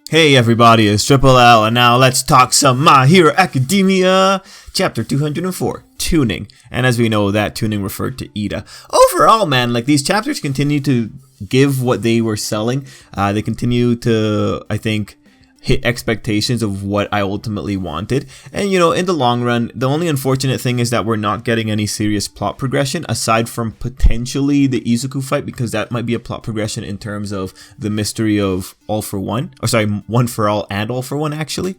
Hey everybody, it's Tripl-L, and now let's talk some My Hero Academia! Chapter 204, Tuning. And as we know, that tuning referred to Iida. Overall, man, like, these chapters continue to give what they were selling. They continue to, I think, hit expectations of what I ultimately wanted. And, you know, in the long run, the only unfortunate thing is that we're not getting any serious plot progression aside from potentially the Izuku fight, because that might be a plot progression in terms of the mystery of All for One, or sorry, One for All and All for One, actually.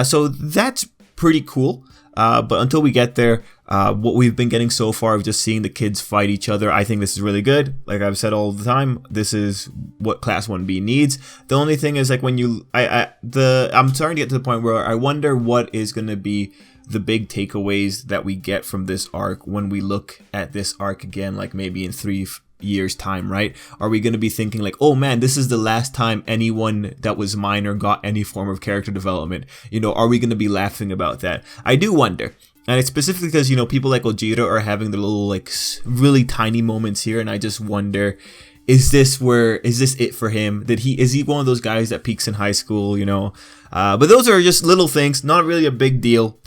So that's pretty cool. But until we get there, what we've been getting so far of just seeing the kids fight each other, I think this is really good. Like I've said all the time, this is what Class 1B needs. The only thing is, like, when I'm starting to get to the point where I wonder what is going to be the big takeaways that we get from this arc when we look at this arc again, like maybe in 3 years time, right? Are we going to be thinking like, oh man, this is the last time anyone that was minor got any form of character development? You know, are we going to be laughing about that? I do wonder. And it's specifically because, you know, people like Ojiro are having the little, like, really tiny moments here, and I just wonder, is this it for him? Is he one of those guys that peaks in high school, you know? But those are just little things, not really a big deal.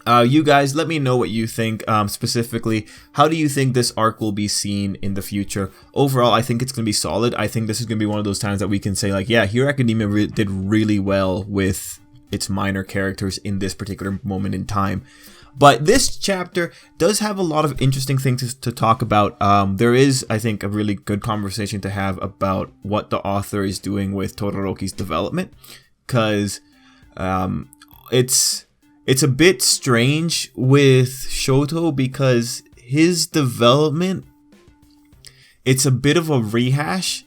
You guys, let me know what you think. Specifically, how do you think this arc will be seen in the future? Overall, I think it's going to be solid. I think this is going to be one of those times that we can say, like, yeah, Hero Academia did really well with its minor characters in this particular moment in time. But this chapter does have a lot of interesting things to talk about. There is, I think, a really good conversation to have about what the author is doing with Todoroki's development. Because it's a bit strange with Shoto, because his development, it's a bit of a rehash,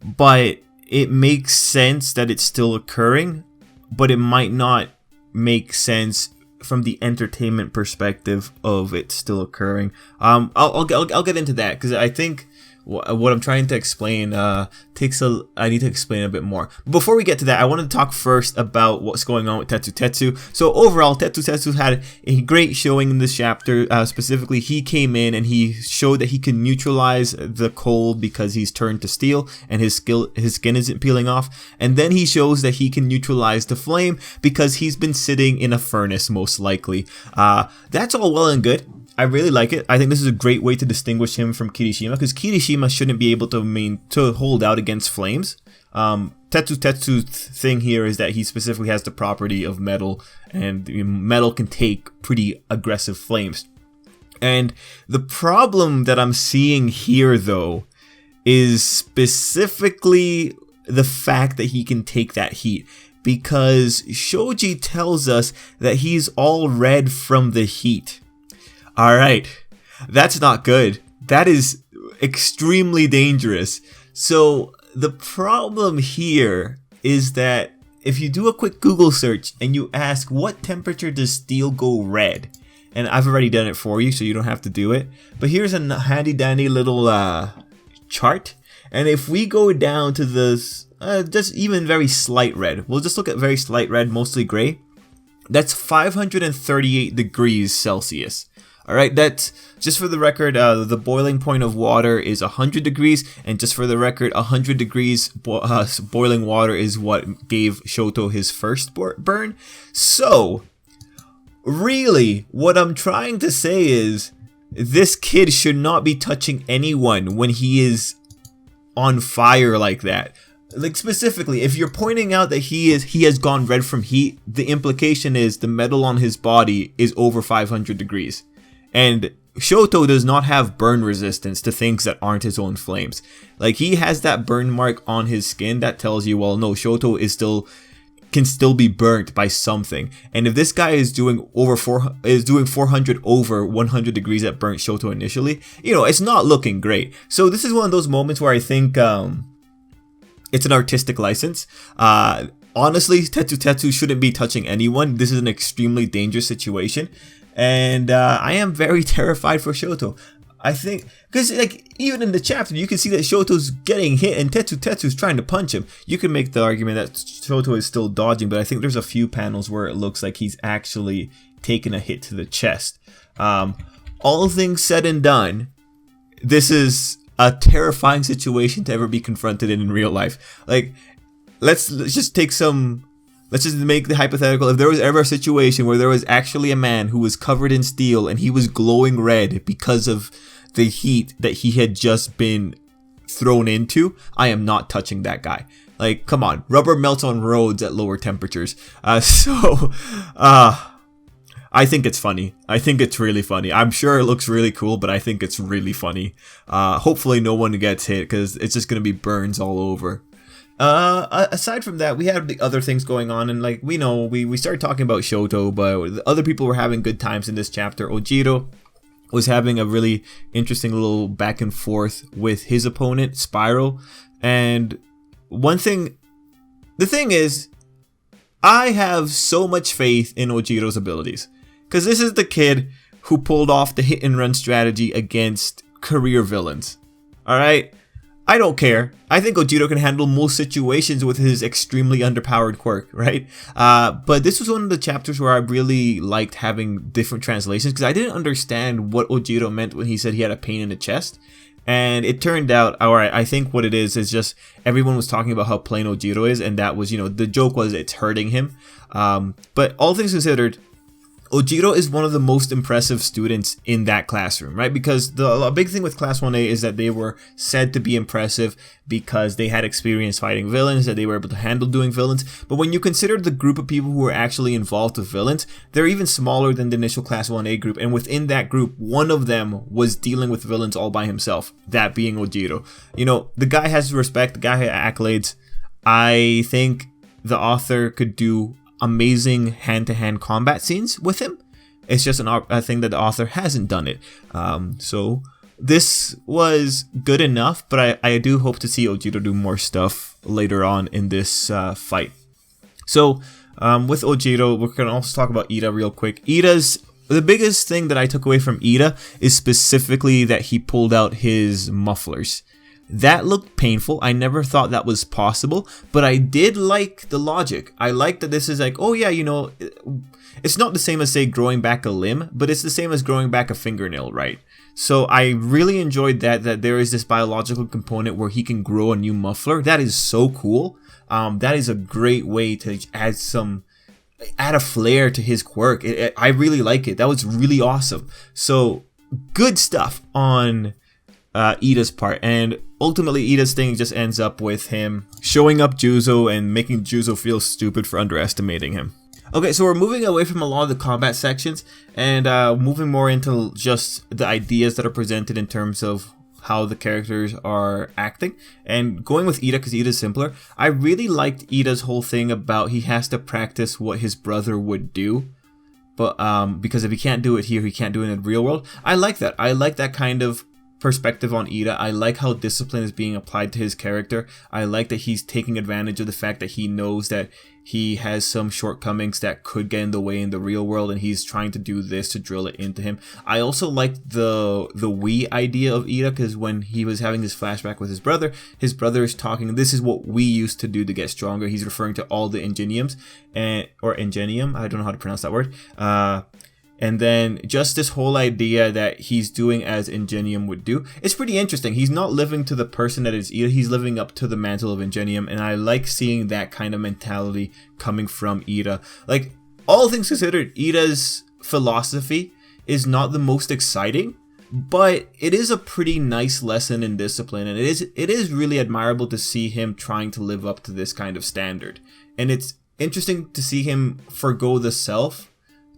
but it makes sense that it's still occurring, but it might not make sense from the entertainment perspective of it still occurring. I'll get into that, because I think what I'm trying to explain I need to explain a bit more. Before we get to that, I want to talk first about what's going on with Tetsutetsu. So overall, Tetsutetsu had a great showing in this chapter. Specifically, he came in and he showed that he can neutralize the cold because he's turned to steel and his skin isn't peeling off. And then he shows that he can neutralize the flame because he's been sitting in a furnace, most likely. That's all well and good. I really like it. I think this is a great way to distinguish him from Kirishima, because Kirishima shouldn't be able to hold out against flames. Tetsutetsu's thing here is that he specifically has the property of metal, and metal can take pretty aggressive flames. And the problem that I'm seeing here, though, is specifically the fact that he can take that heat, because Shoji tells us that he's all red from the heat. Alright, that's not good. That is extremely dangerous. So the problem here is that if you do a quick Google search and you ask, what temperature does steel go red? And I've already done it for you, so you don't have to do it. But here's a handy dandy little chart. And if we go down to this, just even very slight red, we'll just look at very slight red, mostly gray. That's 538 degrees Celsius. Alright, that's, just for the record, the boiling point of water is 100 degrees, and just for the record, 100 degrees boiling water is what gave Shoto his first burn. So, really, what I'm trying to say is, this kid should not be touching anyone when he is on fire like that. Like, specifically, if you're pointing out that he has gone red from heat, the implication is the metal on his body is over 500 degrees. And Shoto does not have burn resistance to things that aren't his own flames. Like, he has that burn mark on his skin that tells you, well, no, Shoto can still be burnt by something. And if this guy is doing 400 over 100 degrees that burnt Shoto initially, you know, it's not looking great. So this is one of those moments where I think it's an artistic license. Honestly, Tetsutetsu shouldn't be touching anyone. This is an extremely dangerous situation. And I am very terrified for Shoto. I think, because, like, even in the chapter, you can see that Shoto's getting hit and Tetsutetsu's trying to punch him. You can make the argument that Shoto is still dodging, but I think there's a few panels where it looks like he's actually taken a hit to the chest. All things said and done, this is a terrifying situation to ever be confronted in real life. Like, let's just take some. Let's just make the hypothetical. If there was ever a situation where there was actually a man who was covered in steel and he was glowing red because of the heat that he had just been thrown into, I am not touching that guy. Like, come on, rubber melts on roads at lower temperatures. I think it's funny. I think it's really funny. I'm sure it looks really cool, but I think it's really funny. Hopefully no one gets hit because it's just going to be burns all over. Aside from that, we have the other things going on, and like we know, we started talking about Shoto, but other people were having good times in this chapter. Ojiro was having a really interesting little back and forth with his opponent, Spiral. And the thing is, I have so much faith in Ojiro's abilities, because this is the kid who pulled off the hit and run strategy against career villains. Alright? I don't care. I think Ojiro can handle most situations with his extremely underpowered quirk, right? But this was one of the chapters where I really liked having different translations, because I didn't understand what Ojiro meant when he said he had a pain in the chest. And it turned out, alright, I think what it is just everyone was talking about how plain Ojiro is, and that was, the joke was it's hurting him. But all things considered, Ojiro is one of the most impressive students in that classroom, right? Because the big thing with Class 1A is that they were said to be impressive because they had experience fighting villains, that they were able to handle doing villains. But when you consider the group of people who were actually involved with villains, they're even smaller than the initial Class 1A group. And within that group, one of them was dealing with villains all by himself, that being Ojiro. The guy has respect, the guy has accolades. I think the author could do amazing hand-to-hand combat scenes with him. It's just a thing that the author hasn't done it. So this was good enough, but I do hope to see Ojiro do more stuff later on in this fight. So with Ojiro, we're going to also talk about Iida real quick. The biggest thing that I took away from Iida is specifically that he pulled out his mufflers. That looked painful. I never thought that was possible, but I did like the logic. I like that this is like, oh yeah, it's not the same as, say, growing back a limb, but it's the same as growing back a fingernail, right? So I really enjoyed that there is this biological component where he can grow a new muffler. That is so cool. That is a great way to add a flair to his quirk. I really like it. That was really awesome. So good stuff on Iida's part, and ultimately Iida's thing just ends up with him showing up Juzo and making Juzo feel stupid for underestimating him. Okay, so we're moving away from a lot of the combat sections and moving more into just the ideas that are presented in terms of how the characters are acting, and going with Iida because Iida's simpler. I really liked Iida's whole thing about he has to practice what his brother would do, but because if he can't do it here, he can't do it in the real world. I like that. I like that kind of perspective on Iida. I like how discipline is being applied to his character. I like that he's taking advantage of the fact that he knows that he has some shortcomings that could get in the way in the real world, and he's trying to do this to drill it into him. I also liked the we idea of Iida, because when he was having this flashback with his brother is talking, this is what we used to do to get stronger. He's referring to all the Ingeniums, or Ingenium, I don't know how to pronounce that word. And then just this whole idea that he's doing as Ingenium would do. It's pretty interesting. He's not living to the person that is Iida. He's living up to the mantle of Ingenium. And I like seeing that kind of mentality coming from Iida. Like, all things considered, Iida's philosophy is not the most exciting, but it is a pretty nice lesson in discipline. And it is really admirable to see him trying to live up to this kind of standard. And it's interesting to see him forgo the self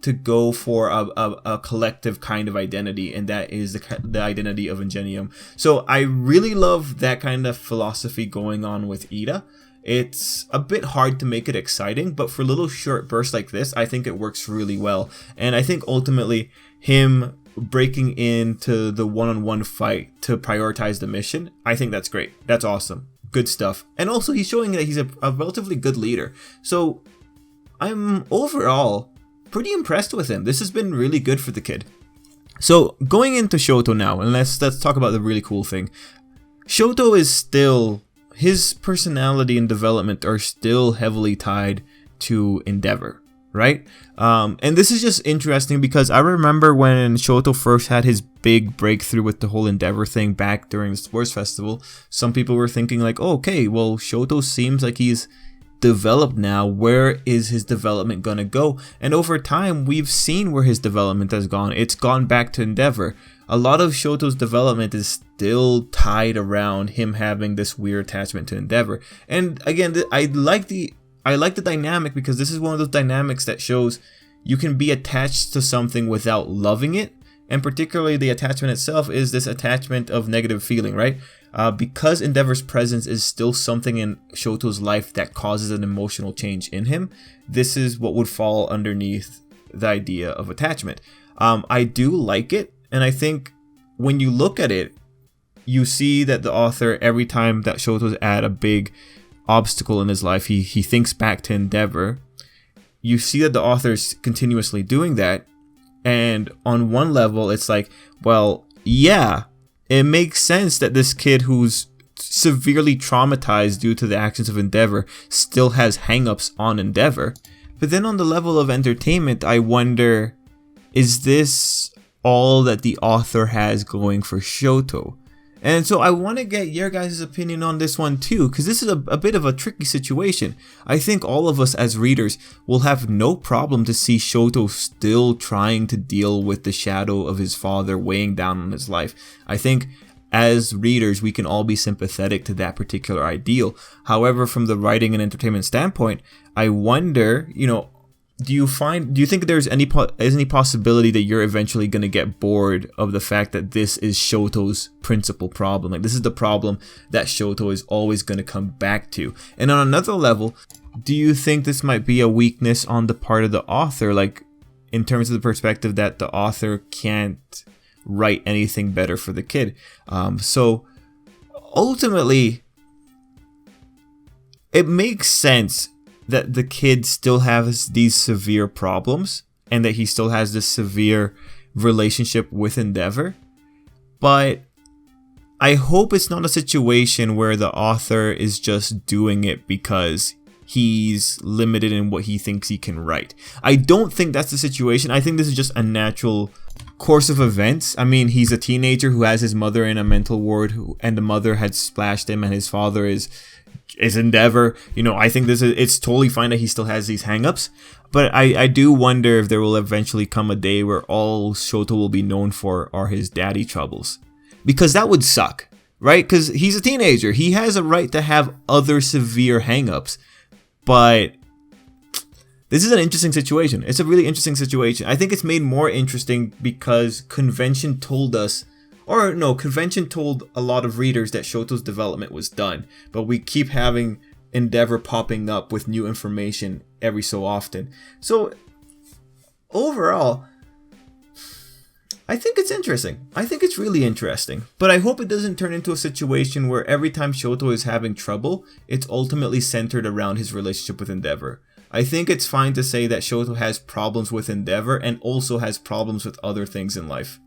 to go for a collective kind of identity, and that is the identity of Ingenium. So I really love that kind of philosophy going on with Iida. It's a bit hard to make it exciting, but for little short bursts like this, I think it works really well. And I think ultimately him breaking into the one-on-one fight to prioritize the mission, I think that's great. That's awesome. Good stuff. And also he's showing that he's a relatively good leader. So I'm overall pretty impressed with him. This has been really good for the kid. So going into Shoto now, and let's talk about the really cool thing. Shoto is still, his personality and development are still heavily tied to Endeavor, right? And this is just interesting because I remember when Shoto first had his big breakthrough with the whole Endeavor thing back during the sports festival, some people were thinking like, oh, okay, well, Shoto seems like he's developed now. Where is his development gonna go? And over time, we've seen where his development has gone. It's gone back to Endeavor. A lot of Shoto's development is still tied around him having this weird attachment to Endeavor. And again, I like the dynamic, because this is one of those dynamics that shows you can be attached to something without loving it. And particularly the attachment itself is this attachment of negative feeling, right? Because Endeavor's presence is still something in Shoto's life that causes an emotional change in him. This is what would fall underneath the idea of attachment. I do like it. And I think when you look at it, you see that the author, every time that Shoto's at a big obstacle in his life, he thinks back to Endeavor. You see that the author is continuously doing that. And on one level, it's like, well, yeah, it makes sense that this kid who's severely traumatized due to the actions of Endeavor still has hangups on Endeavor. But then on the level of entertainment, I wonder, is this all that the author has going for Shoto? And so I want to get your guys' opinion on this one too, because this is a bit of a tricky situation. I think all of us as readers will have no problem to see Shoto still trying to deal with the shadow of his father weighing down on his life. I think as readers, we can all be sympathetic to that particular ideal. However, from the writing and entertainment standpoint, I wonder, do you think there's any possibility that you're eventually going to get bored of the fact that this is Shoto's principal problem? Like, this is the problem that Shoto is always going to come back to. And on another level, do you think this might be a weakness on the part of the author? Like, in terms of the perspective that the author can't write anything better for the kid. So ultimately, it makes sense that the kid still has these severe problems and that he still has this severe relationship with Endeavor. But I hope it's not a situation where the author is just doing it because he's limited in what he thinks he can write. I don't think that's the situation. I think this is just a natural course of events. I mean, he's a teenager who has his mother in a mental ward, and the mother had splashed him, and his father is Endeavor. I think it's totally fine that he still has these hangups, but I do wonder if there will eventually come a day where all Shoto will be known for are his daddy troubles, because that would suck, right? Because he's a teenager, he has a right to have other severe hangups, but this is an interesting situation. It's a really interesting situation. I think it's made more interesting because convention told a lot of readers that Shoto's development was done, but we keep having Endeavor popping up with new information every so often. So overall, I think it's interesting. I think it's really interesting, but I hope it doesn't turn into a situation where every time Shoto is having trouble, it's ultimately centered around his relationship with Endeavor. I think it's fine to say that Shoto has problems with Endeavor and also has problems with other things in life.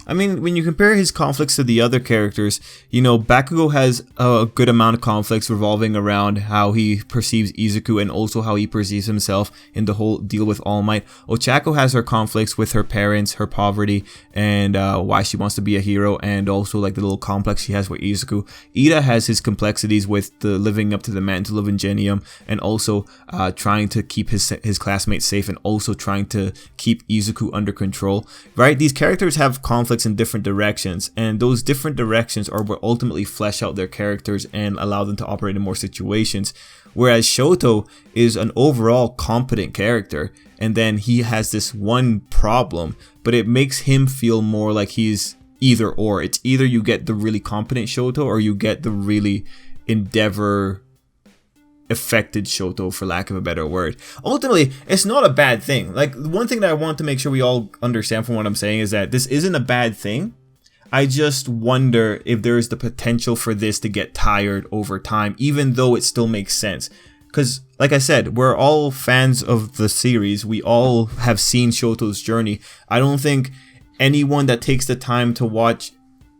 I mean, when you compare his conflicts to the other characters, Bakugo has a good amount of conflicts revolving around how he perceives Izuku and also how he perceives himself in the whole deal with All Might. Ochako has her conflicts with her parents, her poverty, and why she wants to be a hero, and also like the little complex she has with Izuku. Iida has his complexities with the living up to the mantle of Ingenium, and also trying to keep his classmates safe, and also trying to keep Izuku under control. Right? These characters have conflicts in different directions, and those different directions are what ultimately flesh out their characters and allow them to operate in more situations. Whereas Shoto is an overall competent character, and then he has this one problem, but it makes him feel more like he's either or. It's either you get the really competent Shoto or you get the really Endeavor affected Shoto, for lack of a better word. Ultimately, it's not a bad thing. Like, one thing that I want to make sure we all understand from what I'm saying is that this isn't a bad thing. I just wonder if there is the potential for this to get tired over time, even though it still makes sense. Because, like I said, we're all fans of the series. We all have seen Shoto's journey. I don't think anyone that takes the time to watch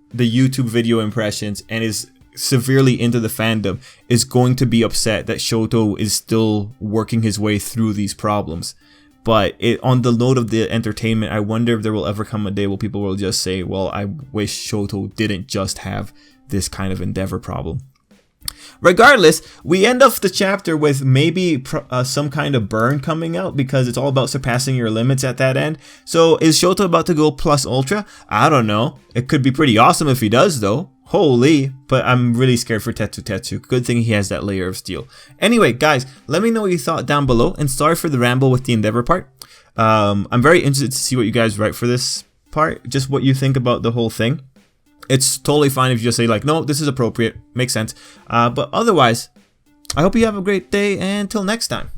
the YouTube video impressions and is severely into the fandom is going to be upset that Shoto is still working his way through these problems. But on the note of the entertainment, I wonder if there will ever come a day where people will just say, well, I wish Shoto didn't just have this kind of Endeavor problem. Regardless, we end off the chapter with maybe some kind of burn coming out because it's all about surpassing your limits at that end. So is Shoto about to go plus ultra? I don't know. It could be pretty awesome if he does though. Holy, but I'm really scared for Tetsutetsu. Good thing he has that layer of steel. Anyway, guys, let me know what you thought down below, and sorry for the ramble with the Endeavor part. I'm very interested to see what you guys write for this part, just what you think about the whole thing. It's totally fine if you just say like, no, this is appropriate, makes sense. But otherwise, I hope you have a great day, and until next time.